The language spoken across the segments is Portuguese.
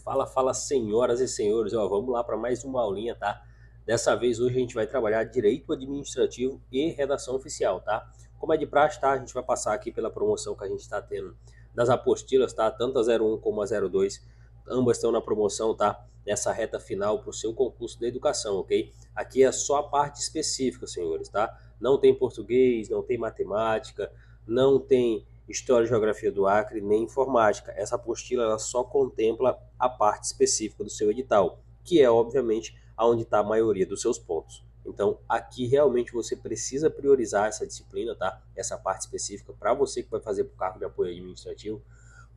Fala, senhoras e senhores, ó, vamos lá para mais uma aulinha, tá? Dessa vez, hoje a gente vai trabalhar direito administrativo e redação oficial, tá? Como é de praxe, tá? A gente vai passar aqui pela promoção que a gente está tendo das apostilas, tá? Tanto a 01 como a 02, ambas estão na promoção, tá? Nessa reta final para o seu concurso da educação, ok? Aqui é só a parte específica, senhores, tá? Não tem português, não tem matemática, não tem História e Geografia do Acre, nem Informática. Essa apostila ela só contempla a parte específica do seu edital, que é, obviamente, aonde está a maioria dos seus pontos. Então, aqui realmente você precisa priorizar essa disciplina, tá? Essa parte específica para você que vai fazer para o cargo de apoio administrativo,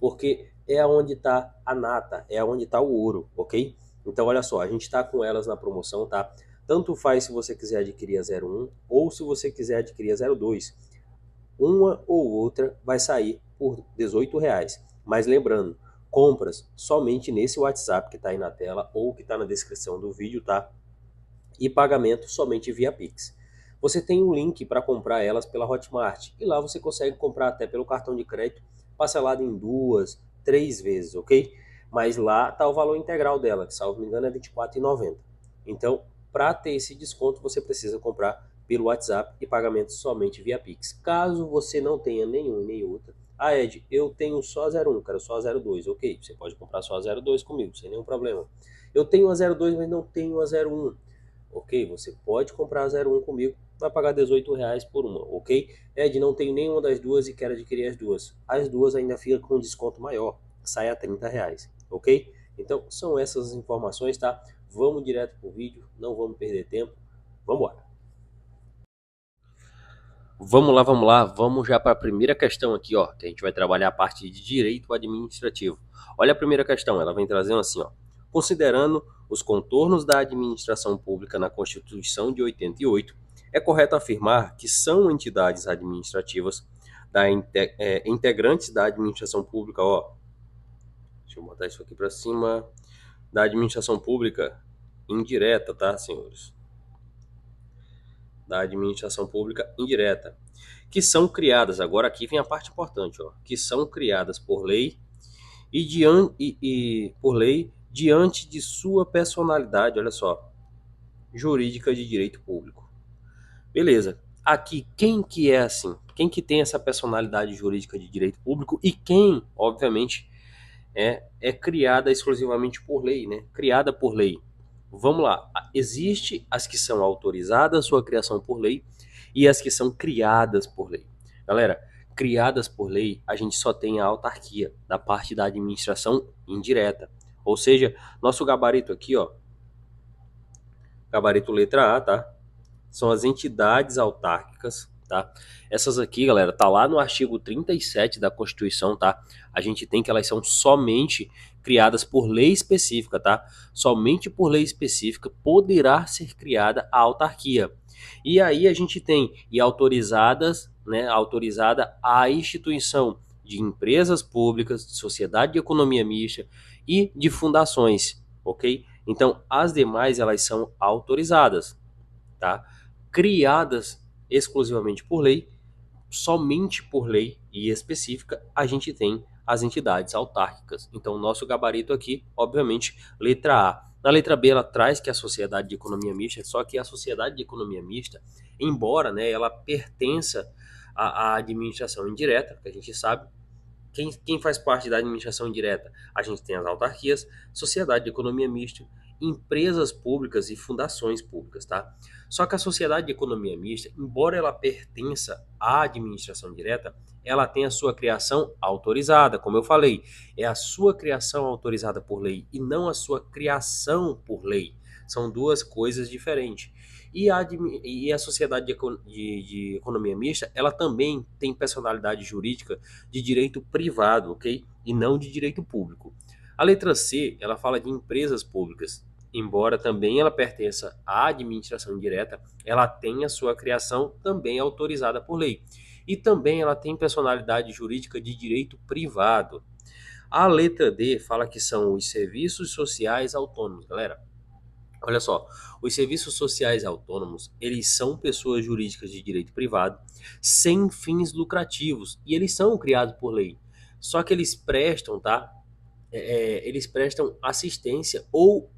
porque é onde está a nata, é onde está o ouro, ok? Então, olha só, a gente está com elas na promoção, tá? Tanto faz se você quiser adquirir a 01 ou se você quiser adquirir a 02, uma ou outra vai sair por R$ 18. Mas lembrando, compras somente nesse WhatsApp que está aí na tela ou que está na descrição do vídeo, tá? E pagamento somente via Pix. Você tem um link para comprar elas pela Hotmart e lá você consegue comprar até pelo cartão de crédito parcelado em 2, 3 vezes, ok? Mas lá está o valor integral dela, que salvo me engano é R$ 24,90. Então, para ter esse desconto, você precisa comprar pelo WhatsApp e pagamento somente via Pix. Caso você não tenha nenhum e nem outra, Ed, eu tenho só a 01, quero só a 02, ok? Você pode comprar só a 02 comigo, sem nenhum problema. Eu tenho a 02, mas não tenho a 01. Ok, você pode comprar a 01 comigo, vai pagar R$ 18 por uma, ok? Ed, não tenho nenhuma das duas e quero adquirir as duas. As duas ainda ficam com um desconto maior, sai a R$ 30, ok? Então, são essas as informações, tá? Vamos direto pro vídeo, não vamos perder tempo. Vamos embora. Vamos já para a primeira questão aqui, ó, que a gente vai trabalhar a parte de direito administrativo. Olha a primeira questão, ela vem trazendo assim, ó. Considerando os contornos da administração pública na Constituição de 88, é correto afirmar que são entidades administrativas integrantes da administração pública, ó. Deixa eu botar isso aqui para cima. Da administração pública indireta, tá, senhores? Da administração pública indireta, que são criadas, agora aqui vem a parte importante, ó, que são criadas por lei por lei diante de sua personalidade, olha só, jurídica de direito público. Beleza. Aqui, quem que é assim? Quem que tem essa personalidade jurídica de direito público e quem, obviamente, é criada exclusivamente por lei, né? Criada por lei. Vamos lá. Existe as que são autorizadas sua criação por lei e as que são criadas por lei. Galera, criadas por lei, a gente só tem a autarquia da parte da administração indireta. Ou seja, nosso gabarito aqui, ó, gabarito letra A, tá? São as entidades autárquicas, tá? Essas aqui, galera, tá lá no artigo 37 da Constituição, tá? A gente tem que elas são somente criadas por lei específica, tá? Somente por lei específica poderá ser criada a autarquia. E aí a gente tem autorizadas, né, autorizada a instituição de empresas públicas, de sociedade de economia mista e de fundações, ok? Então, as demais elas são autorizadas, tá? Criadas exclusivamente por lei, somente por lei e específica, a gente tem as entidades autárquicas. Então, o nosso gabarito aqui, obviamente, letra A. Na letra B, ela traz que é a sociedade de economia mista, só que a sociedade de economia mista, embora, né, ela pertença à administração indireta, que a gente sabe, quem faz parte da administração indireta? A gente tem as autarquias, sociedade de economia mista, empresas públicas e fundações públicas, tá? Só que a sociedade de economia mista, embora ela pertença à administração direta, ela tem a sua criação autorizada, como eu falei, é a sua criação autorizada por lei e não a sua criação por lei. São duas coisas diferentes. E a sociedade de economia mista, ela também tem personalidade jurídica de direito privado, ok? E não de direito público. A letra C, ela fala de empresas públicas. Embora também ela pertença à administração indireta, ela tem a sua criação também autorizada por lei. E também ela tem personalidade jurídica de direito privado. A letra D fala que são os serviços sociais autônomos, galera. Olha só, os serviços sociais autônomos, eles são pessoas jurídicas de direito privado, sem fins lucrativos, e eles são criados por lei. Só que eles prestam, tá? eles prestam assistência ou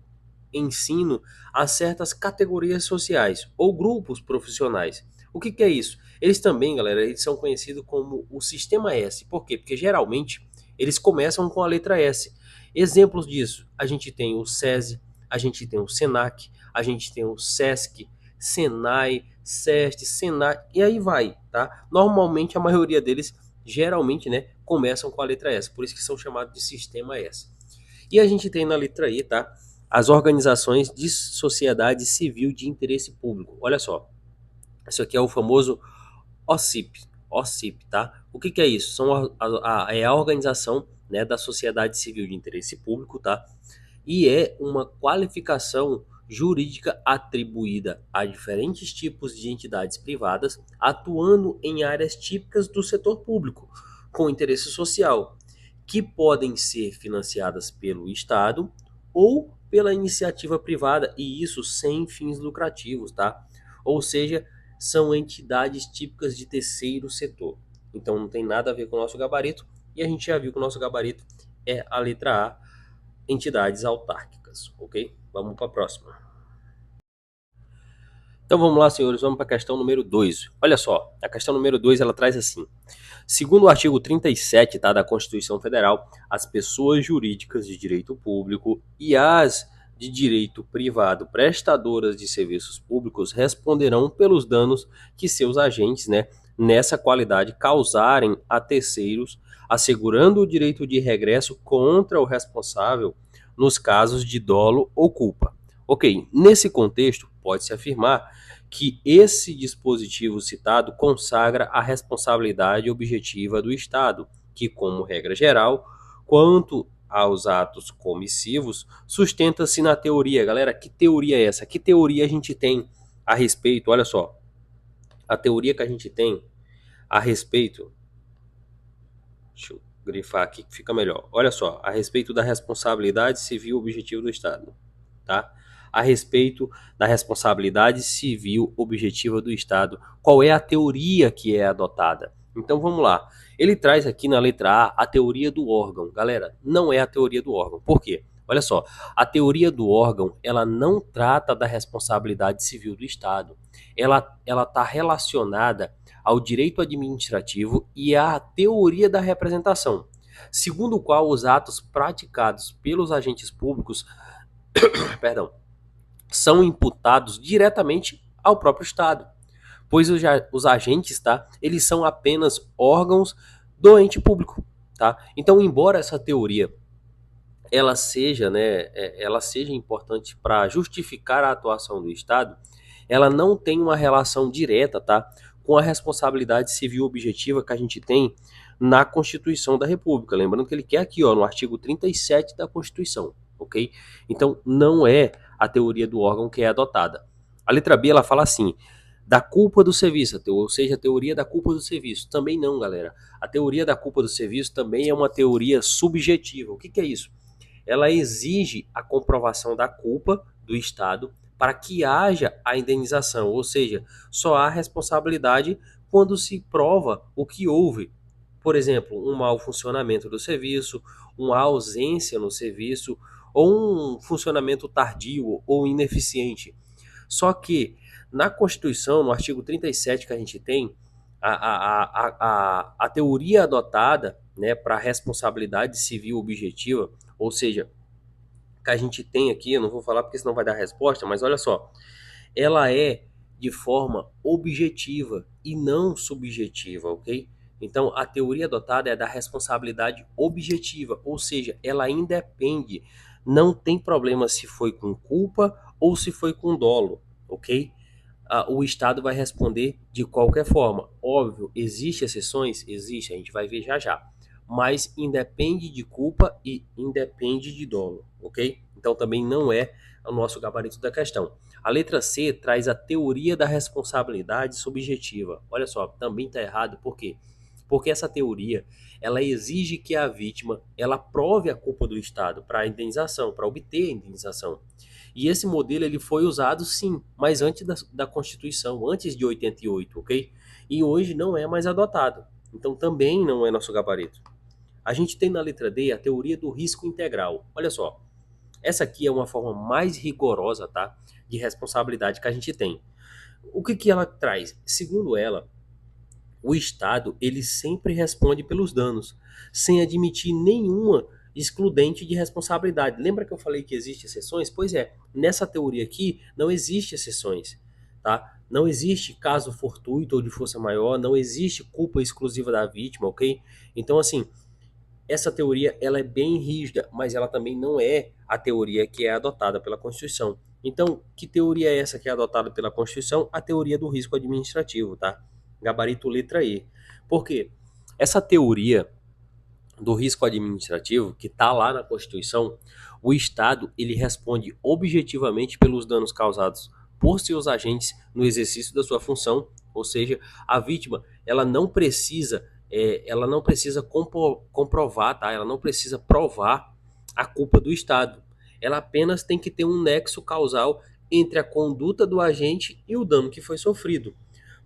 ensino a certas categorias sociais ou grupos profissionais. O que é isso? Eles também, galera, eles são conhecidos como o Sistema S. Por quê? Porque geralmente eles começam com a letra S. Exemplos disso, a gente tem o SESI, a gente tem o SENAC, a gente tem o SESC, SENAI, SEST, SENAC, e aí vai, tá? Normalmente a maioria deles, geralmente, né, começam com a letra S, por isso que são chamados de Sistema S. E a gente tem na letra I, tá? As organizações de sociedade civil de interesse público. Olha só, isso aqui é o famoso OCIP, OCIP, tá? O que é isso? É a organização, né, da sociedade civil de interesse público, tá? E é uma qualificação jurídica atribuída a diferentes tipos de entidades privadas atuando em áreas típicas do setor público, com interesse social, que podem ser financiadas pelo Estado ou pela iniciativa privada, e isso sem fins lucrativos, tá? Ou seja, são entidades típicas de terceiro setor. Então não tem nada a ver com o nosso gabarito, e a gente já viu que o nosso gabarito é a letra A, entidades autárquicas, ok? Vamos para a próxima. Então vamos lá, senhores, vamos para a questão número 2. Olha só, a questão número 2 ela traz assim: segundo o artigo 37, tá, da Constituição Federal, as pessoas jurídicas de direito público e as de direito privado prestadoras de serviços públicos responderão pelos danos que seus agentes, né, nessa qualidade causarem a terceiros, assegurando o direito de regresso contra o responsável nos casos de dolo ou culpa. Ok, nesse contexto, pode-se afirmar que esse dispositivo citado consagra a responsabilidade objetiva do Estado, que, como regra geral, quanto aos atos comissivos, sustenta-se na teoria. Galera, que teoria é essa? Que teoria a gente tem a respeito? Olha só, a teoria que a gente tem a respeito. Deixa eu grifar aqui que fica melhor. Olha só, a respeito da responsabilidade civil objetiva do Estado, tá? A respeito da responsabilidade civil objetiva do Estado. Qual é a teoria que é adotada? Então vamos lá. Ele traz aqui na letra A teoria do órgão. Galera, não é a teoria do órgão. Por quê? Olha só, a teoria do órgão, ela não trata da responsabilidade civil do Estado. Ela está relacionada ao direito administrativo e à teoria da representação, segundo o qual os atos praticados pelos agentes públicos, perdão, são imputados diretamente ao próprio Estado, pois os agentes, tá, eles são apenas órgãos do ente público, tá? Então, embora essa teoria ela seja, né, ela seja importante para justificar a atuação do Estado, ela não tem uma relação direta, tá, com a responsabilidade civil objetiva que a gente tem na Constituição da República. Lembrando que ele quer aqui, ó, no artigo 37 da Constituição, ok? Então, não é a teoria do órgão que é adotada. A letra B, ela fala assim, da culpa do serviço, ou seja, a teoria da culpa do serviço. Também não, galera. A teoria da culpa do serviço também é uma teoria subjetiva. O que é isso? Ela exige a comprovação da culpa do Estado para que haja a indenização, ou seja, só há responsabilidade quando se prova o que houve. Por exemplo, um mau funcionamento do serviço, uma ausência no serviço, ou um funcionamento tardio ou ineficiente. Só que na Constituição, no artigo 37 que a gente tem, a teoria adotada, né, para a responsabilidade civil objetiva, ou seja, que a gente tem aqui, eu não vou falar porque senão vai dar resposta, mas olha só, ela é de forma objetiva e não subjetiva, ok? Então, a teoria adotada é da responsabilidade objetiva, ou seja, ela independe, não tem problema se foi com culpa ou se foi com dolo, ok? O Estado vai responder de qualquer forma. Óbvio, existem exceções? Existe, a gente vai ver já já. Mas independe de culpa e independe de dolo, ok? Então também não é o nosso gabarito da questão. A letra C traz a teoria da responsabilidade subjetiva. Olha só, também está errado, por quê? Porque essa teoria, ela exige que a vítima, ela prove a culpa do Estado para a indenização, para obter a indenização. E esse modelo ele foi usado sim, mas antes da Constituição, antes de 88, ok? E hoje não é mais adotado. Então também não é nosso gabarito. A gente tem na letra D a teoria do risco integral. Olha só, essa aqui é uma forma mais rigorosa, tá, de responsabilidade que a gente tem. O que que ela traz? Segundo ela, o Estado ele sempre responde pelos danos, sem admitir nenhuma excludente de responsabilidade. Lembra que eu falei que existem exceções? Pois é, nessa teoria aqui não existe exceções, tá? Não existe caso fortuito ou de força maior, não existe culpa exclusiva da vítima, ok? Então, assim, essa teoria ela é bem rígida, mas ela também não é a teoria que é adotada pela Constituição. Então, que teoria é essa que é adotada pela Constituição? A teoria do risco administrativo, tá? Gabarito letra E. Por quê? Essa teoria do risco administrativo, que está lá na Constituição, o Estado ele responde objetivamente pelos danos causados por seus agentes no exercício da sua função, ou seja, a vítima ela não precisa comprovar, tá? Ela não precisa provar a culpa do Estado. Ela apenas tem que ter um nexo causal entre a conduta do agente e o dano que foi sofrido.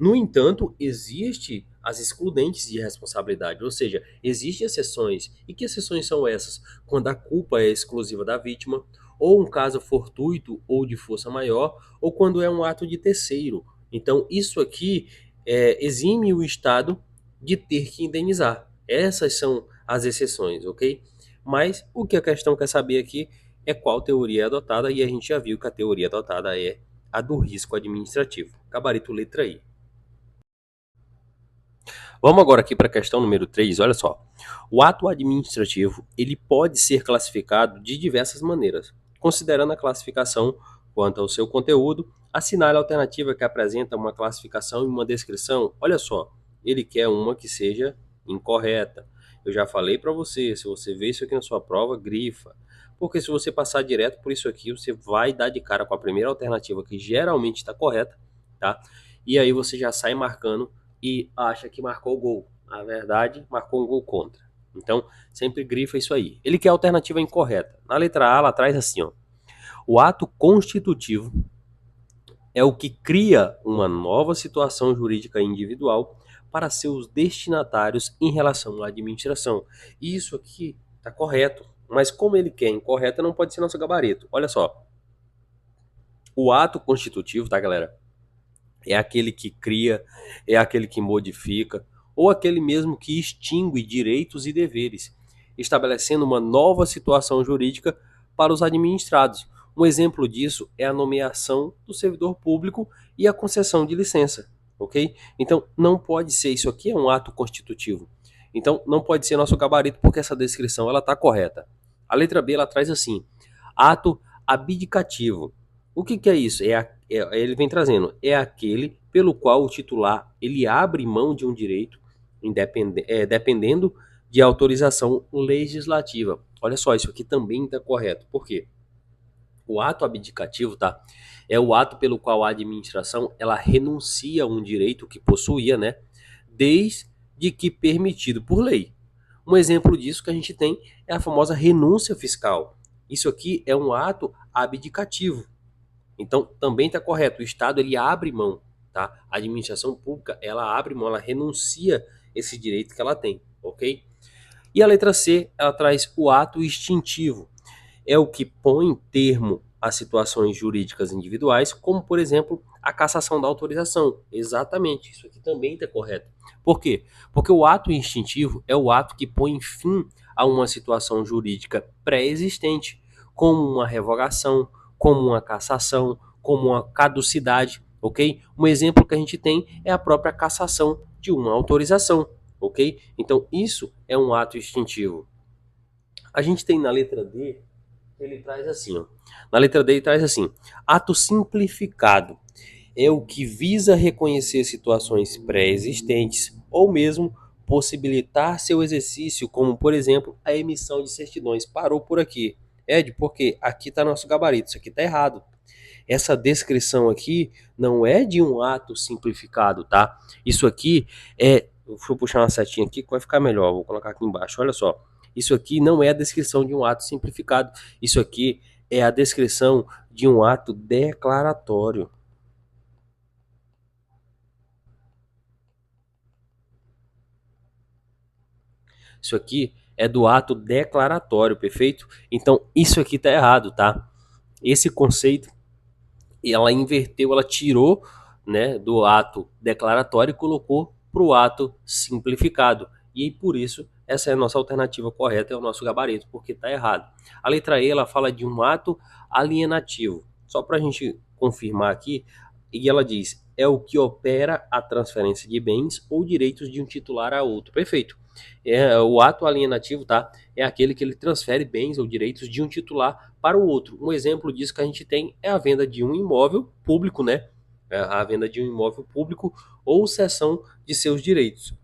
No entanto, existe as excludentes de responsabilidade, ou seja, existem exceções. E que exceções são essas? Quando a culpa é exclusiva da vítima, ou um caso fortuito ou de força maior, ou quando é um ato de terceiro. Então, isso aqui exime o Estado de ter que indenizar. Essas são as exceções, ok? Mas o que a questão quer saber aqui é qual teoria é adotada, e a gente já viu que a teoria adotada é a do risco administrativo. Gabarito letra I. Vamos agora aqui para a questão número 3. Olha só. O ato administrativo ele pode ser classificado de diversas maneiras. Considerando a classificação quanto ao seu conteúdo, assinale a alternativa que apresenta uma classificação e uma descrição. Olha só, ele quer uma que seja incorreta. Eu já falei para você, se você vê isso aqui na sua prova, grifa. Porque se você passar direto por isso aqui, você vai dar de cara com a primeira alternativa que geralmente está correta, tá? E aí você já sai marcando e acha que marcou o gol. Na verdade, marcou um gol contra. Então, sempre grifa isso aí. Ele quer a alternativa incorreta. Na letra A, ela traz assim, ó. O ato constitutivo é o que cria uma nova situação jurídica individual para seus destinatários em relação à administração. E isso aqui está correto. Mas como ele quer incorreta, não pode ser nosso gabarito. Olha só. O ato constitutivo, tá, galera? É aquele que cria, é aquele que modifica, ou aquele mesmo que extingue direitos e deveres, estabelecendo uma nova situação jurídica para os administrados. Um exemplo disso é a nomeação do servidor público e a concessão de licença, ok? Então, não pode ser, isso aqui é um ato constitutivo. Então, não pode ser nosso gabarito porque essa descrição ela está correta. A letra B ela traz assim, ato abdicativo. O que é isso? Ele vem trazendo, é aquele pelo qual o titular ele abre mão de um direito dependendo de autorização legislativa. Olha só, isso aqui também está correto. Por quê? O ato abdicativo, tá? É o ato pelo qual a administração ela renuncia a um direito que possuía, né? Desde que permitido por lei. Um exemplo disso que a gente tem é a famosa renúncia fiscal. Isso aqui é um ato abdicativo. Então, também está correto. O Estado ele abre mão, tá? A administração pública ela abre mão, ela renuncia esse direito que ela tem, ok? E a letra C ela traz o ato extintivo. É o que põe termo a situações jurídicas individuais, como por exemplo a cassação da autorização. Exatamente, isso aqui também está correto. Por quê? Porque o ato extintivo é o ato que põe fim a uma situação jurídica pré-existente, como uma revogação, como uma cassação, como uma caducidade, ok? Um exemplo que a gente tem é a própria cassação de uma autorização, ok? Então isso é um ato extintivo. A gente tem na letra D, ele traz assim, ó. Na letra D ele traz assim, ato simplificado é o que visa reconhecer situações pré-existentes ou mesmo possibilitar seu exercício, como por exemplo a emissão de certidões. Parou por aqui. Ed, porque aqui está nosso gabarito, isso aqui está errado. Essa descrição aqui não é de um ato simplificado, tá? Isso aqui é. Deixa eu puxar uma setinha aqui que vai ficar melhor. Vou colocar aqui embaixo. Olha só. Isso aqui não é a descrição de um ato simplificado. Isso aqui é a descrição de um ato declaratório. Isso aqui é do ato declaratório, perfeito? Então, isso aqui tá errado, tá? Esse conceito, ela inverteu, ela tirou, né, do ato declaratório e colocou para o ato simplificado. E por isso, essa é a nossa alternativa correta, é o nosso gabarito, porque está errado. A letra E, ela fala de um ato alienativo. Só para a gente confirmar aqui, e ela diz, é o que opera a transferência de bens ou direitos de um titular a outro. Perfeito. O ato alienativo, tá? É aquele que ele transfere bens ou direitos de um titular para o outro. Um exemplo disso que a gente tem é a venda de um imóvel público, né? A venda de um imóvel público ou cessão de seus direitos.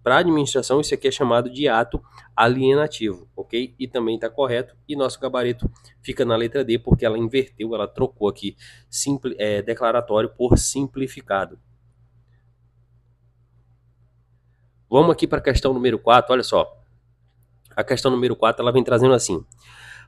Para a administração, isso aqui é chamado de ato alienativo, ok? E também está correto. E nosso gabarito fica na letra D, porque ela inverteu, ela trocou aqui declaratório por simplificado. Vamos aqui para a questão número 4, olha só. A questão número 4 ela vem trazendo assim: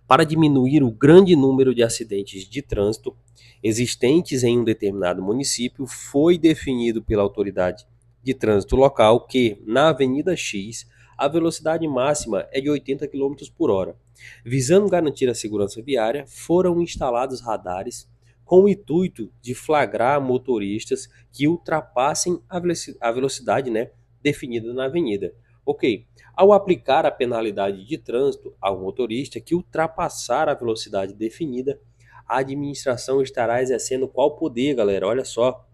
para diminuir o grande número de acidentes de trânsito existentes em um determinado município, foi definido pela autoridade de trânsito local que, na Avenida X, a velocidade máxima é de 80 quilômetros por hora. Visando garantir a segurança viária, foram instalados radares com o intuito de flagrar motoristas que ultrapassem a velocidade, né, definida na avenida. Ok, ao aplicar a penalidade de trânsito ao motorista que ultrapassar a velocidade definida, a administração estará exercendo qual poder, galera? Olha só.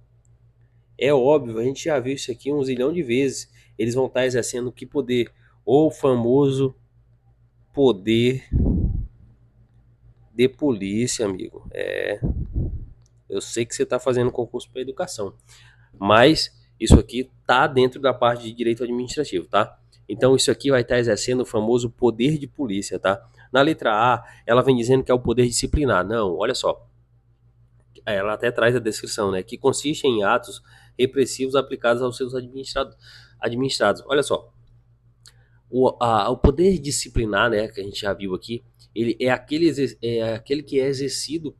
É óbvio, a gente já viu isso aqui um zilhão de vezes. Eles vão estar exercendo que poder? O famoso poder de polícia, amigo. Eu sei que você está fazendo concurso para educação, mas isso aqui tá dentro da parte de direito administrativo, tá? Então isso aqui vai estar exercendo o famoso poder de polícia, tá? Na letra A, ela vem dizendo que é o poder disciplinar. Não, olha só. Ela até traz a descrição, né? Que consiste em atos repressivos aplicados aos seus administrados. Olha só. O poder disciplinar, né, que a gente já viu aqui, ele é aquele que é exercido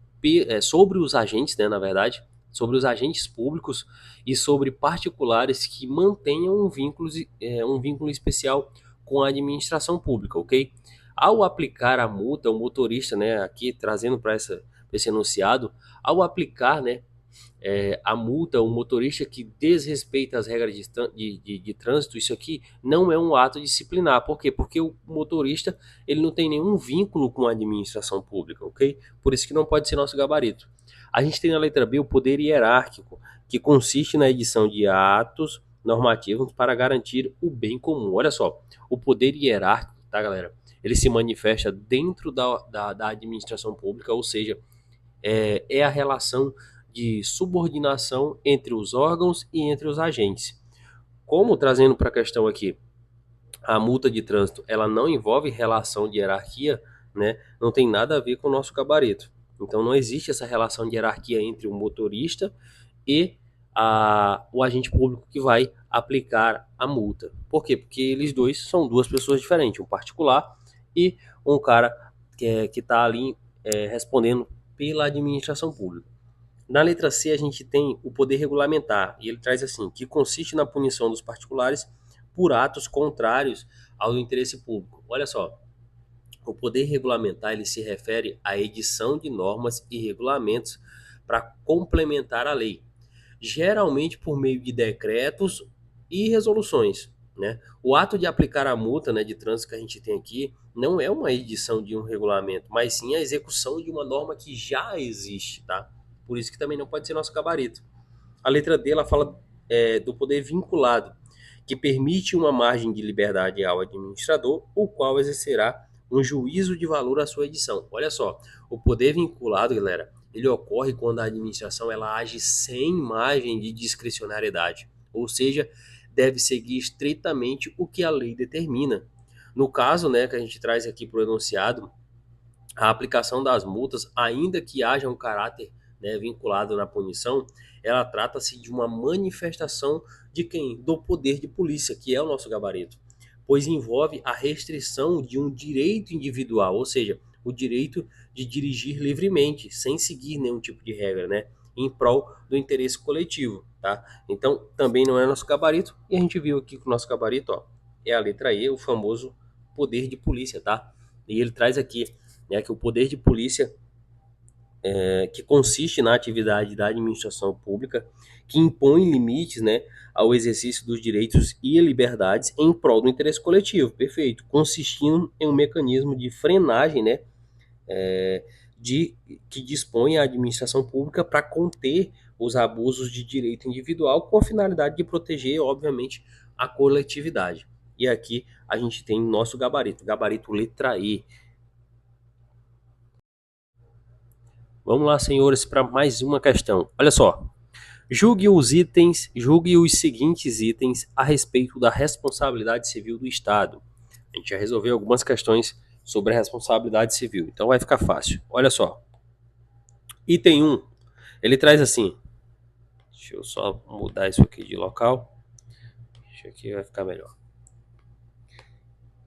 sobre os agentes, né, na verdade, sobre os agentes públicos e sobre particulares que mantenham um vínculo especial com a administração pública, ok? Ao aplicar a multa, o motorista, né, aqui trazendo para esse enunciado, ao aplicar, né, a multa, o motorista que desrespeita as regras de trânsito, isso aqui não é um ato disciplinar. Por quê? Porque o motorista ele não tem nenhum vínculo com a administração pública, ok? Por isso que não pode ser nosso gabarito. A gente tem na letra B o poder hierárquico, que consiste na edição de atos normativos para garantir o bem comum. Olha só, o poder hierárquico, tá, galera? Ele se manifesta dentro da administração pública, ou seja, é a relação de subordinação entre os órgãos e entre os agentes. Como trazendo para a questão aqui, a multa de trânsito ela não envolve relação de hierarquia, né? Não tem nada a ver com o nosso gabarito. Então não existe essa relação de hierarquia entre o motorista e o agente público que vai aplicar a multa. Por quê? Porque eles dois são duas pessoas diferentes, um particular e um cara que está ali respondendo pela administração pública. Na letra C, a gente tem o poder regulamentar, e ele traz assim, que consiste na punição dos particulares por atos contrários ao interesse público. Olha só, o poder regulamentar ele se refere à edição de normas e regulamentos para complementar a lei, geralmente por meio de decretos e resoluções. Né? O ato de aplicar a multa, né, de trânsito que a gente tem aqui não é uma edição de um regulamento, mas sim a execução de uma norma que já existe. Tá? Por isso que também não pode ser nosso gabarito. A letra D ela fala do poder vinculado, que permite uma margem de liberdade ao administrador, o qual exercerá um juízo de valor à sua edição. Olha só, o poder vinculado, galera, ele ocorre quando a administração ela age sem margem de discricionariedade, ou seja, deve seguir estritamente o que a lei determina. No caso, né, que a gente traz aqui para o enunciado, a aplicação das multas, ainda que haja um caráter, né, vinculado na punição, ela trata-se de uma manifestação de quem? Do poder de polícia, que é o nosso gabarito, pois envolve a restrição de um direito individual, ou seja, o direito de dirigir livremente, sem seguir nenhum tipo de regra, né, em prol do interesse coletivo, tá? Então, também não é nosso gabarito, e a gente viu aqui com o nosso gabarito, ó, é a letra E, o famoso poder de polícia, tá? E ele traz aqui, né, que o poder de polícia que consiste na atividade da administração pública, que impõe limites, né, ao exercício dos direitos e liberdades em prol do interesse coletivo, perfeito, consistindo em um mecanismo de frenagem, né, de, que dispõe a administração pública para conter os abusos de direito individual com a finalidade de proteger, obviamente, a coletividade. E aqui a gente tem nosso gabarito letra E. Vamos lá, senhores, para mais uma questão. Olha só. Julgue os seguintes itens a respeito da responsabilidade civil do Estado. A gente já resolveu algumas questões sobre a responsabilidade civil, então vai ficar fácil. Olha só. Item 1, ele traz assim. Deixa eu só mudar isso aqui de local. Isso aqui vai ficar melhor.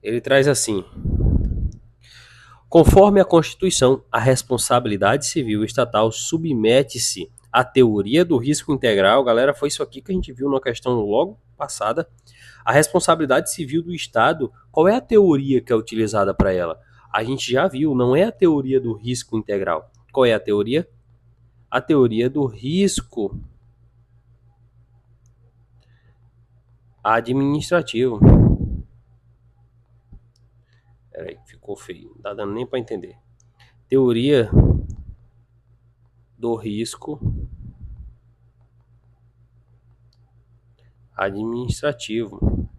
Ele traz assim. Conforme a Constituição, a responsabilidade civil estatal submete-se à teoria do risco integral. Galera, foi isso aqui que a gente viu na questão logo passada. A responsabilidade civil do Estado, qual é a teoria que é utilizada para ela? A gente já viu, não é a teoria do risco integral. Qual é a teoria? A teoria do risco administrativo. Peraí, ficou feio, não tá dando nem para entender. Teoria do risco administrativo.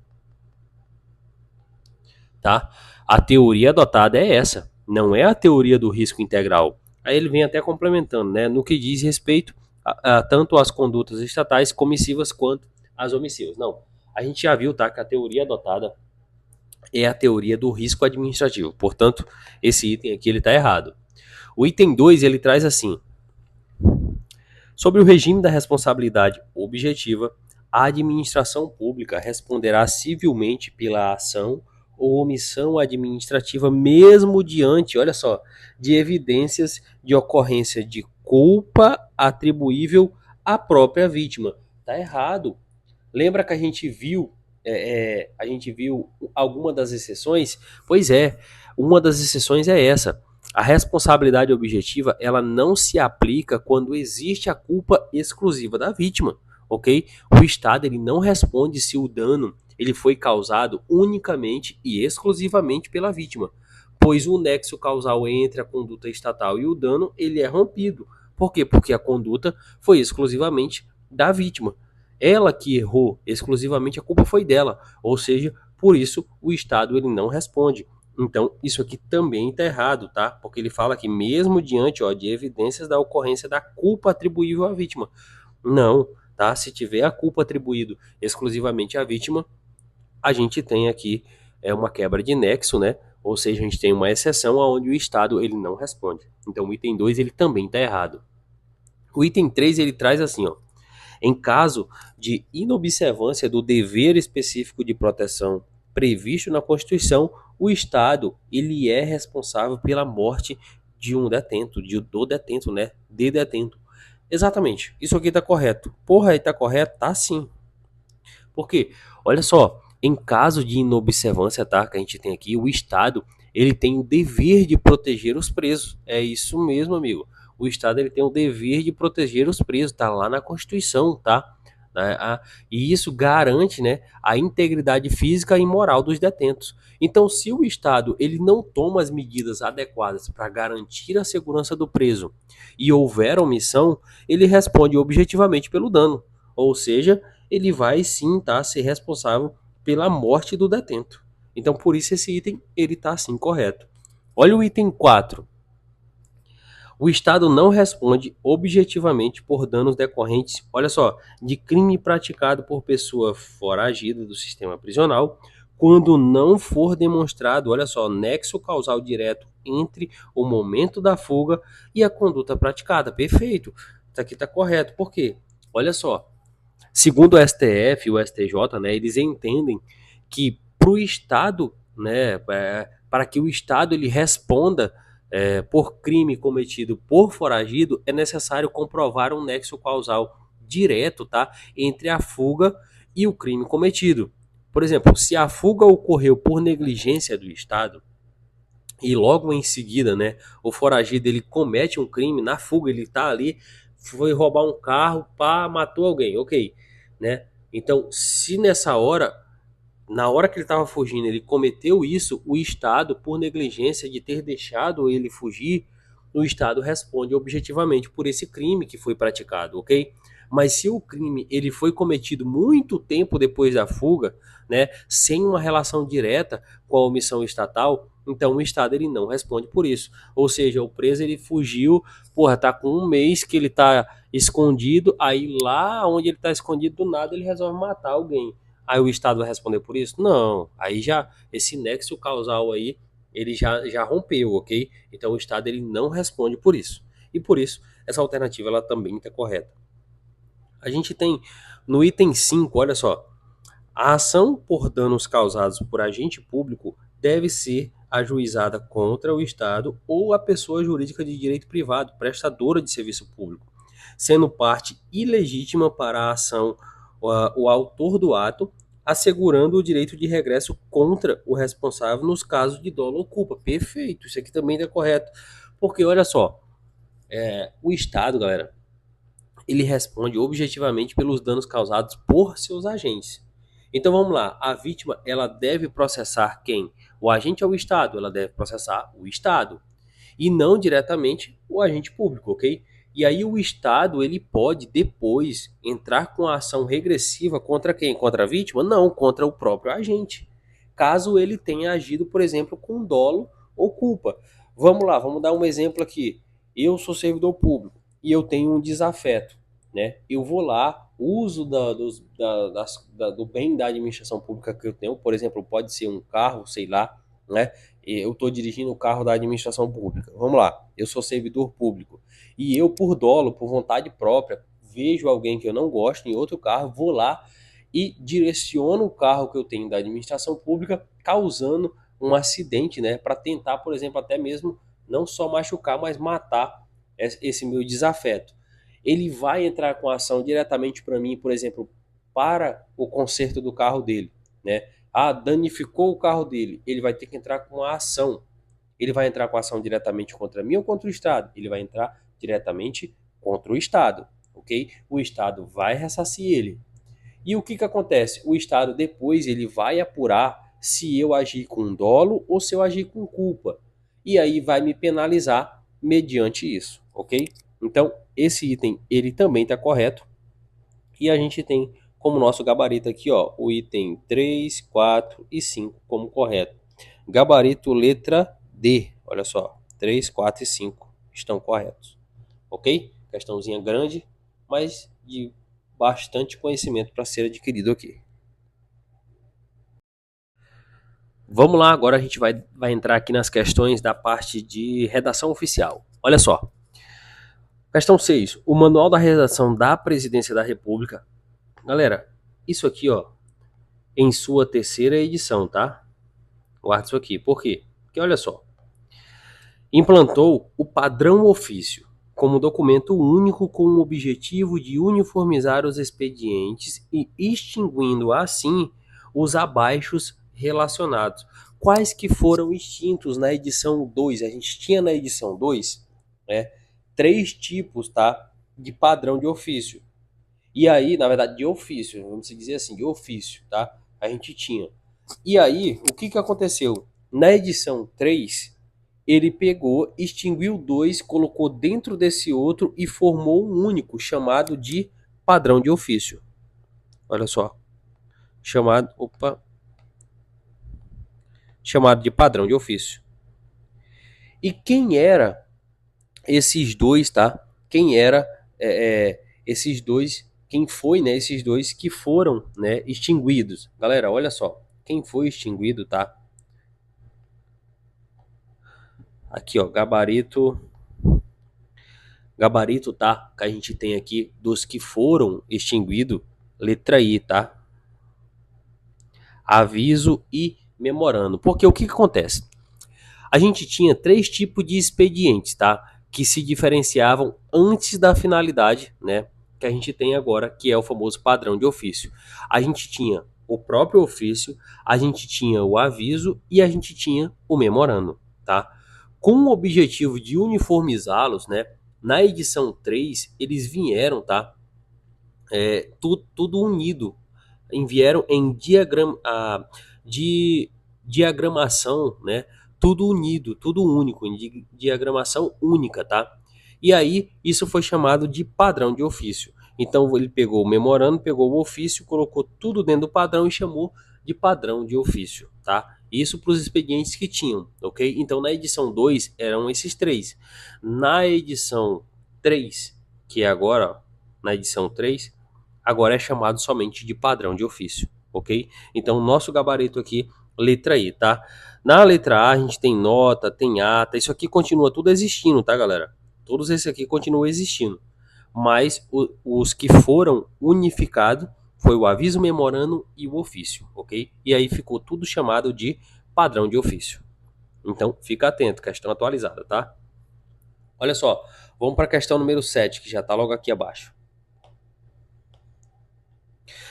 Tá? A teoria adotada é essa, não é a teoria do risco integral. Aí ele vem até complementando, né, no que diz respeito a tanto às condutas estatais comissivas quanto às omissivas. Não, a gente já viu, tá, que a teoria adotada é a teoria do risco administrativo. Portanto, esse item aqui ele está errado. O item 2 ele traz assim: sobre o regime da responsabilidade objetiva, a administração pública responderá civilmente pela ação ou omissão administrativa, mesmo diante, olha só, de evidências de ocorrência de culpa atribuível à própria vítima. Tá errado. Lembra que a gente viu alguma das exceções? Pois é, uma das exceções é essa. A responsabilidade objetiva, ela não se aplica quando existe a culpa exclusiva da vítima, ok? O Estado ele não responde se o dano ele foi causado unicamente e exclusivamente pela vítima, pois o nexo causal entre a conduta estatal e o dano ele é rompido. Por quê? Porque a conduta foi exclusivamente da vítima. Ela que errou exclusivamente, a culpa foi dela, ou seja, por isso o Estado ele não responde. Então, isso aqui também está errado, tá? Porque ele fala que mesmo diante de evidências da ocorrência da culpa atribuível à vítima. Não, tá? Se tiver a culpa atribuído exclusivamente à vítima, a gente tem aqui uma quebra de nexo, né? Ou seja, a gente tem uma exceção onde o Estado ele não responde. Então, o item 2 ele também está errado. O item 3 ele traz assim, ó. Em caso de inobservância do dever específico de proteção previsto na Constituição, o Estado ele é responsável pela morte de um detento, do detento, né? De detento. Exatamente. Isso aqui tá correto. Porra, aí tá correto? Tá sim. Por quê? Olha só, em caso de inobservância, tá? Que a gente tem aqui, o Estado ele tem o dever de proteger os presos. É isso mesmo, amigo. O Estado ele tem o dever de proteger os presos, tá lá na Constituição, tá? E isso garante, né, a integridade física e moral dos detentos. Então, se o Estado ele não toma as medidas adequadas para garantir a segurança do preso e houver omissão, ele responde objetivamente pelo dano. Ou seja, ele vai sim ser responsável pela morte do detento. Então, por isso esse item ele está sim correto. Olha o item 4. O Estado não responde objetivamente por danos decorrentes, olha só, de crime praticado por pessoa foragida do sistema prisional, quando não for demonstrado, olha só, nexo causal direto entre o momento da fuga e a conduta praticada. Perfeito. Isso aqui está correto. Por quê? Olha só, segundo o STF e o STJ, né, eles entendem que para o Estado, né, para que o Estado ele responda por crime cometido por foragido, é necessário comprovar um nexo causal direto, tá, entre a fuga e o crime cometido. Por exemplo, se a fuga ocorreu por negligência do Estado, e logo em seguida, né, o foragido ele comete um crime, na fuga ele tá ali, foi roubar um carro, pá, matou alguém, ok, né? Então, se nessa hora, na hora que ele estava fugindo, ele cometeu isso, o Estado, por negligência de ter deixado ele fugir, o Estado responde objetivamente por esse crime que foi praticado, ok? Mas se o crime ele foi cometido muito tempo depois da fuga, né, sem uma relação direta com a omissão estatal, então o Estado ele não responde por isso. Ou seja, o preso ele fugiu, porra, tá com um mês que ele tá escondido, aí lá onde ele tá escondido do nada ele resolve matar alguém. Aí o Estado vai responder por isso? Não. Aí já, esse nexo causal aí, ele já rompeu, ok? Então o Estado ele não responde por isso. E por isso, essa alternativa ela também está correta. A gente tem no item 5, olha só. A ação por danos causados por agente público deve ser ajuizada contra o Estado ou a pessoa jurídica de direito privado, prestadora de serviço público, sendo parte ilegítima para a ação o autor do ato, assegurando o direito de regresso contra o responsável nos casos de dolo ou culpa. Perfeito, isso aqui também é correto. Porque olha só, o Estado, galera, ele responde objetivamente pelos danos causados por seus agentes. Então vamos lá, a vítima ela deve processar quem? O agente é o Estado, ela deve processar o Estado e não diretamente o agente público, ok? E aí o Estado ele pode depois entrar com a ação regressiva contra quem? Contra a vítima? Não, contra o próprio agente. Caso ele tenha agido, por exemplo, com dolo ou culpa. Vamos lá, vamos dar um exemplo aqui. Eu sou servidor público e eu tenho um desafeto, né? Eu vou lá, uso do bem da administração pública que eu tenho, por exemplo, pode ser um carro, sei lá, né? Eu estou dirigindo o carro da administração pública. Vamos lá, eu sou servidor público e eu, por dolo, por vontade própria, vejo alguém que eu não gosto em outro carro, vou lá e direciono o carro que eu tenho da administração pública, causando um acidente, né? Para tentar, por exemplo, até mesmo não só machucar, mas matar esse meu desafeto. Ele vai entrar com a ação diretamente para mim, por exemplo, para o conserto do carro dele, né? Ah, danificou o carro dele, ele vai ter que entrar com a ação. Ele vai entrar com a ação diretamente contra mim ou contra o Estado? Ele vai entrar diretamente contra o Estado, ok? O Estado vai ressarcir ele. E o que acontece? O Estado depois ele vai apurar se eu agir com dolo ou se eu agir com culpa. E aí vai me penalizar mediante isso, ok? Então, esse item ele também está correto. E a gente tem como nosso gabarito aqui, ó, o item 3, 4 e 5 como correto. Gabarito letra D, olha só, 3, 4 e 5 estão corretos, ok? Questãozinha grande, mas de bastante conhecimento para ser adquirido aqui. Vamos lá, agora a gente vai entrar aqui nas questões da parte de redação oficial. Olha só. Questão 6. O Manual da Redação da Presidência da República. Galera, isso aqui, ó, em sua terceira edição, tá? Guarda isso aqui. Por quê? Porque olha só. Implantou o padrão ofício como documento único com o objetivo de uniformizar os expedientes e extinguindo assim os abaixos relacionados. Quais que foram extintos na edição 2? A gente tinha na edição 2, né, 3 tipos, tá, de padrão de ofício. E aí, na verdade, de ofício, vamos dizer assim, de ofício, tá? A gente tinha. E aí, o que aconteceu? Na edição 3, ele pegou, extinguiu 2, colocou dentro desse outro e formou um único, chamado de padrão de ofício. Olha só. Chamado de padrão de ofício. E quem era esses dois, tá? Quem era esses dois? Quem foi, né? Esses dois que foram, né, extinguidos. Galera, olha só. Quem foi extinguido, tá? Aqui, ó, gabarito, tá? Que a gente tem aqui dos que foram extinguidos, letra I, tá? Aviso e memorando. Porque o que acontece? A gente tinha 3 tipos de expedientes, tá? Que se diferenciavam antes da finalidade, né? Que a gente tem agora, que é o famoso padrão de ofício. A gente tinha o próprio ofício, a gente tinha o aviso e a gente tinha o memorando, tá? Com o objetivo de uniformizá-los, né? Na edição 3 eles vieram, tá? Tudo unido. Enviaram em de diagramação, né? Tudo unido, tudo único, em diagramação única, tá? E aí, isso foi chamado de padrão de ofício. Então, ele pegou o memorando, pegou o ofício, colocou tudo dentro do padrão e chamou de padrão de ofício, tá? Isso para os expedientes que tinham, ok? Então, na edição 2 eram esses três. Na edição 3, que é agora, ó, na edição 3 agora é chamado somente de padrão de ofício, ok? Então, nosso gabarito aqui, letra I, tá? Na letra A, a gente tem nota, tem ata, isso aqui continua tudo existindo, tá, galera? Todos esses aqui continuam existindo, mas os que foram unificados foi o aviso, memorando e o ofício, ok? E aí ficou tudo chamado de padrão de ofício. Então, fica atento, questão atualizada, tá? Olha só, vamos para a questão número 7, que já está logo aqui abaixo.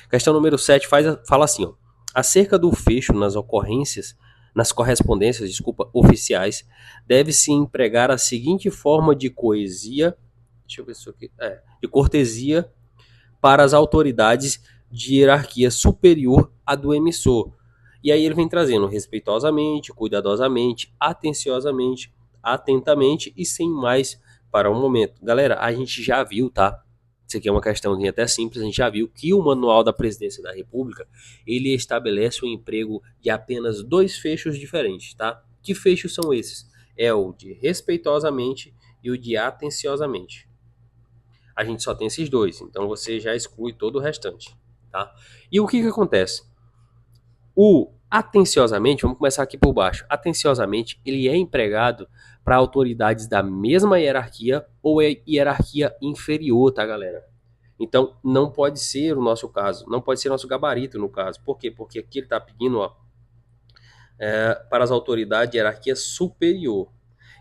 Questão número 7 fala assim, ó. Acerca do fecho nas correspondências, oficiais, deve-se empregar a seguinte forma de deixa eu ver isso aqui, de cortesia para as autoridades de hierarquia superior à do emissor. E aí ele vem trazendo respeitosamente, cuidadosamente, atenciosamente, atentamente e sem mais para o momento. Galera, a gente já viu, tá? Isso aqui é uma questãozinha até simples, a gente já viu que o Manual da Presidência da República, ele estabelece o emprego de apenas dois fechos diferentes, tá? Que fechos são esses? É o de respeitosamente e o de atenciosamente. A gente só tem esses dois, então você já exclui todo o restante, tá? E o que que acontece? O atenciosamente, vamos começar aqui por baixo. Atenciosamente, ele é empregado para autoridades da mesma hierarquia ou hierarquia inferior, tá, galera? Então, não pode ser o nosso caso, não pode ser nosso gabarito no caso. Por quê? Porque aqui ele está pedindo, ó, para as autoridades de hierarquia superior.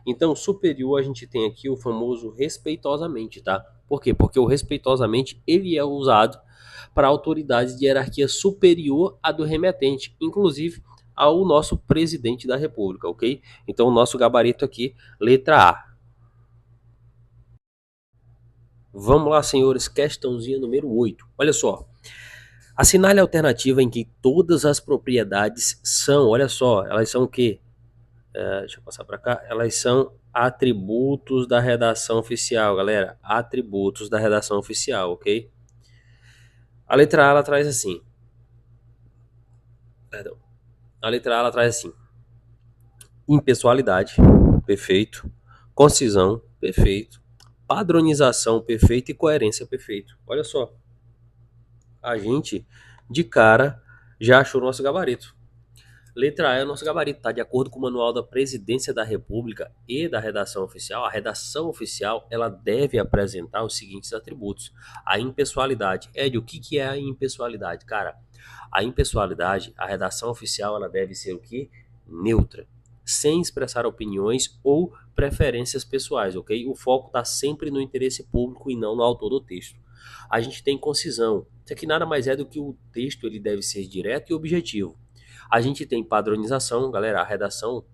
Então, superior a gente tem aqui o famoso respeitosamente, tá? Por quê? Porque o respeitosamente ele é usado para autoridades de hierarquia superior à do remetente, inclusive ao nosso presidente da República, ok? Então, o nosso gabarito aqui, letra A. Vamos lá, senhores, questãozinha número 8. Olha só. Assinale a alternativa em que todas as propriedades são, olha só, elas são o quê? Deixa eu passar para cá. Elas são atributos da redação oficial, galera. Atributos da redação oficial, ok? A letra A ela traz assim. Perdão. A letra A ela traz assim: impessoalidade, perfeito. Concisão, perfeito. Padronização, perfeito. E coerência, perfeito. Olha só. A gente, de cara, já achou o nosso gabarito. Letra A é o nosso gabarito, tá? De acordo com o Manual da Presidência da República e da Redação Oficial, a redação oficial ela deve apresentar os seguintes atributos. A impessoalidade. Ed, o que é a impessoalidade? Cara, a impessoalidade, a redação oficial, ela deve ser o quê? Neutra, sem expressar opiniões ou preferências pessoais, ok? O foco está sempre no interesse público e não no autor do texto. A gente tem concisão. Isso aqui nada mais é do que o texto ele deve ser direto e objetivo. A gente tem padronização, galera, a redação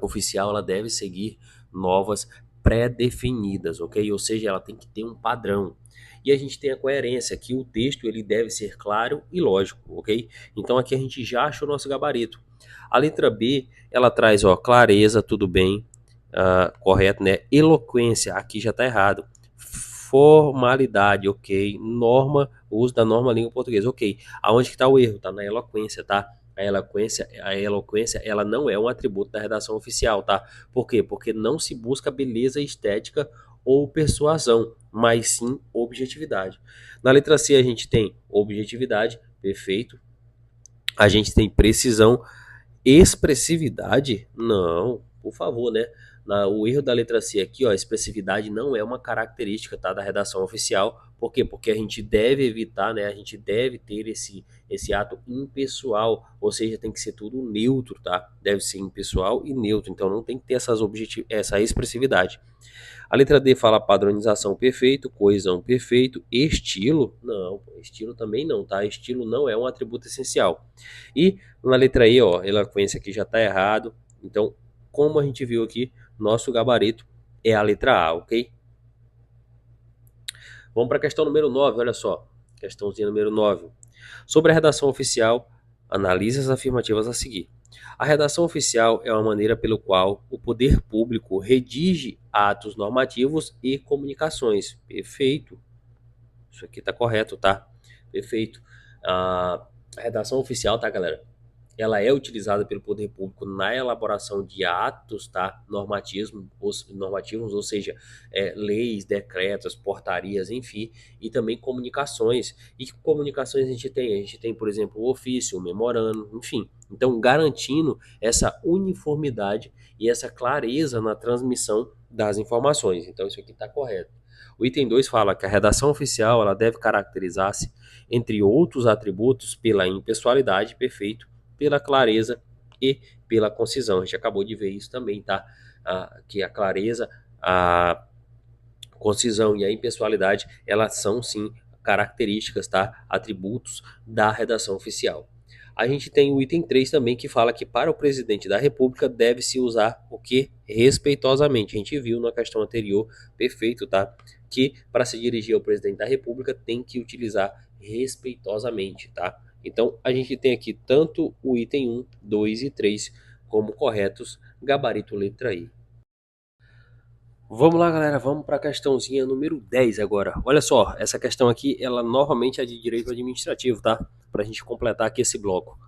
oficial ela deve seguir novas pré-definidas, ok? Ou seja, ela tem que ter um padrão. E a gente tem a coerência, que o texto ele deve ser claro e lógico, ok? Então aqui a gente já achou o nosso gabarito. A letra B, ela traz, ó, clareza, tudo bem, correto, né? Eloquência, aqui já está errado. Formalidade, ok. Norma, uso da norma língua portuguesa, ok. Aonde que está o erro? Está na eloquência, tá? A eloquência, ela não é um atributo da redação oficial, tá? Por quê? Porque não se busca beleza estética ou persuasão, mas sim objetividade. Na letra C a gente tem objetividade, perfeito. A gente tem precisão, expressividade, não, por favor, né? O erro da letra C aqui, ó, expressividade não é uma característica, tá, da redação oficial. Por quê? Porque a gente deve evitar, né, a gente deve ter esse ato impessoal, ou seja, tem que ser tudo neutro, tá? Deve ser impessoal e neutro, então não tem que ter essa expressividade. A letra D fala padronização perfeito, coesão perfeito, estilo, não, estilo também não, tá? Estilo não é um atributo essencial. E na letra E, ó, eloquência aqui já tá errado, então, como a gente viu aqui, nosso gabarito é a letra A, ok? Vamos para a questão número 9, olha só. Questãozinha número 9. Sobre a redação oficial, analise as afirmativas a seguir. A redação oficial é uma maneira pelo qual o poder público redige atos normativos e comunicações. Perfeito. Isso aqui tá correto, tá? Perfeito. A redação oficial, tá, galera? Ela é utilizada pelo poder público na elaboração de atos, tá, normativos, ou seja, leis, decretos, portarias, enfim, e também comunicações. E que comunicações a gente tem? A gente tem, por exemplo, o ofício, o memorando, enfim. Então, garantindo essa uniformidade e essa clareza na transmissão das informações. Então, isso aqui está correto. O item 2 fala que a redação oficial ela deve caracterizar-se, entre outros atributos, pela impessoalidade, perfeito, pela clareza e pela concisão. A gente acabou de ver isso também, tá? Que a clareza, a concisão e a impessoalidade, elas são sim características, tá? Atributos da redação oficial. A gente tem o item 3 também que fala que para o presidente da República deve-se usar o que? Respeitosamente. A gente viu na questão anterior, perfeito, tá? Que para se dirigir ao presidente da República tem que utilizar respeitosamente, tá? Então a gente tem aqui tanto o item 1, 2 e 3 como corretos, gabarito letra I. Vamos lá, galera, vamos para a questãozinha número 10 agora. Olha só, essa questão aqui, ela novamente é de direito administrativo, tá? Para a gente completar aqui esse bloco.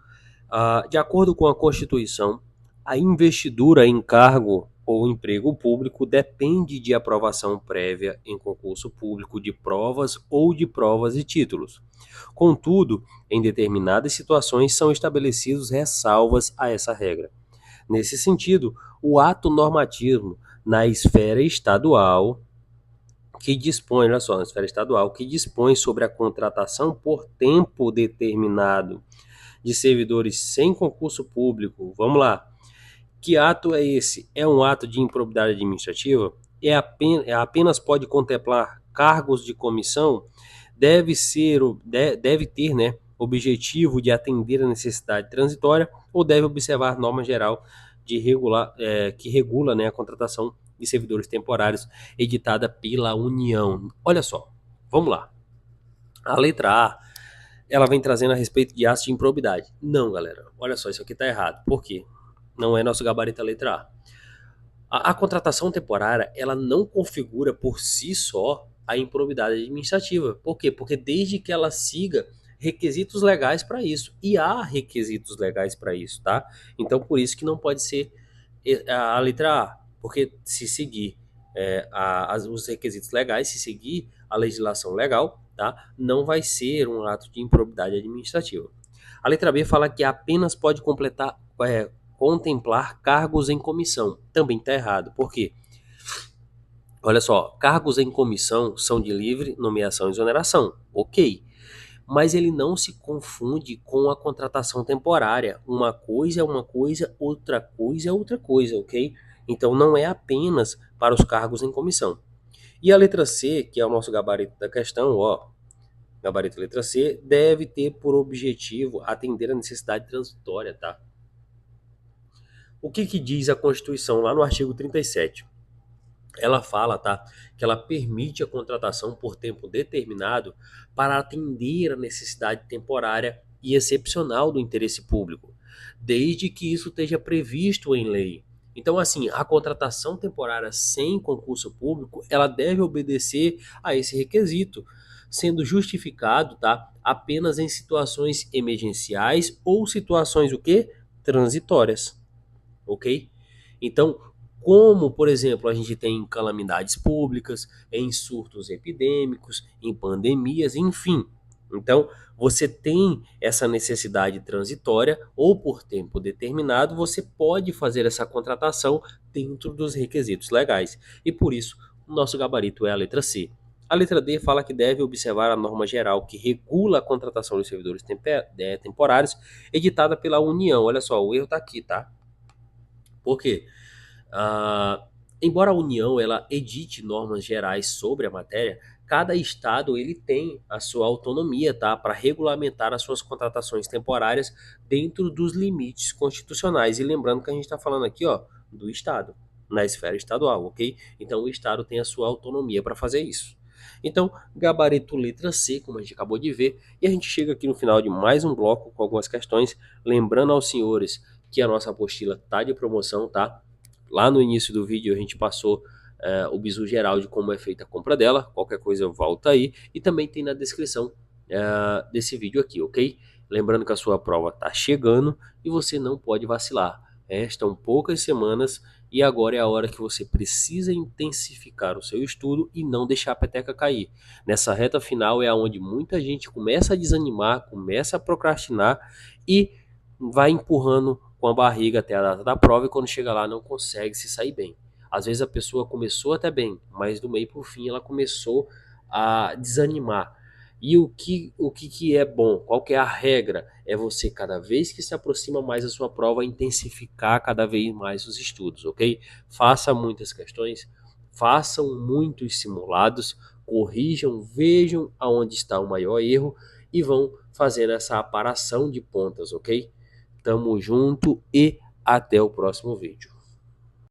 De acordo com a Constituição, a investidura em cargo ou emprego público depende de aprovação prévia em concurso público de provas ou de provas e títulos. Contudo, em determinadas situações são estabelecidos ressalvas a essa regra. Nesse sentido, o ato normativo na esfera estadual que dispõe, olha só, na esfera estadual, que dispõe sobre a contratação por tempo determinado de servidores sem concurso público. Vamos lá. Que ato é esse? É um ato de improbidade administrativa? Apenas pode contemplar cargos de comissão? Deve ter, né, objetivo de atender a necessidade transitória ou deve observar norma geral que regula, né, a contratação de servidores temporários editada pela União? Olha só, vamos lá. A letra A, ela vem trazendo a respeito de atos de improbidade. Não, galera, olha só, isso aqui está errado. Por quê? Não é nosso gabarito a letra A. A contratação temporária, ela não configura por si só a improbidade administrativa. Por quê? Porque desde que ela siga requisitos legais para isso. E há requisitos legais para isso, tá? Então, por isso que não pode ser a letra A. Porque se seguir os requisitos legais, se seguir a legislação legal, tá? Não vai ser um ato de improbidade administrativa. A letra B fala que apenas pode contemplar cargos em comissão. Também está errado. Por quê? Olha só, cargos em comissão são de livre nomeação e exoneração. Ok. Mas ele não se confunde com a contratação temporária. Uma coisa é uma coisa, outra coisa é outra coisa, ok? Então não é apenas para os cargos em comissão. E a letra C, que é o nosso gabarito da questão, ó, gabarito letra C, deve ter por objetivo atender a necessidade transitória, tá? O que diz a Constituição lá no artigo 37? Ela fala, tá, que ela permite a contratação por tempo determinado para atender a necessidade temporária e excepcional do interesse público, desde que isso esteja previsto em lei. Então, assim, a contratação temporária sem concurso público, ela deve obedecer a esse requisito, sendo justificado, tá, apenas em situações emergenciais ou situações o quê? Transitórias, ok? Então, como, por exemplo, a gente tem em calamidades públicas, em surtos epidêmicos, em pandemias, enfim, Então, você tem essa necessidade transitória ou por tempo determinado, você pode fazer essa contratação dentro dos requisitos legais. E por isso, o nosso gabarito é a letra C. A letra D fala que deve observar a norma geral que regula a contratação de servidores temporários, editada pela União. Olha só, o erro está aqui, tá? Por quê? Ah, embora a União ela edite normas gerais sobre a matéria, cada estado ele tem a sua autonomia, tá, para regulamentar as suas contratações temporárias dentro dos limites constitucionais. E lembrando que a gente está falando aqui, ó, do estado, na esfera estadual, ok? Então o estado tem a sua autonomia para fazer isso. Então, gabarito letra C, como a gente acabou de ver, e a gente chega aqui no final de mais um bloco com algumas questões, lembrando aos senhores que a nossa apostila tá de promoção, tá? Lá no início do vídeo a gente passou o bizu geral de como é feita a compra dela. Qualquer coisa volta aí. E também tem na descrição desse vídeo aqui, ok? Lembrando que a sua prova está chegando e você não pode vacilar. Restam poucas semanas e agora é a hora que você precisa intensificar o seu estudo e não deixar a peteca cair. Nessa reta final é onde muita gente começa a desanimar, começa a procrastinar e vai empurrando com a barriga até a data da prova e quando chega lá não consegue se sair bem. Às vezes a pessoa começou até bem, mas do meio para o fim ela começou a desanimar. E o que é bom? Qual que é a regra? É você, cada vez que se aproxima mais da sua prova, intensificar cada vez mais os estudos, ok? Faça muitas questões, façam muitos simulados, corrijam, vejam aonde está o maior erro e vão fazendo essa aparação de pontas, ok? Tamo junto e até o próximo vídeo.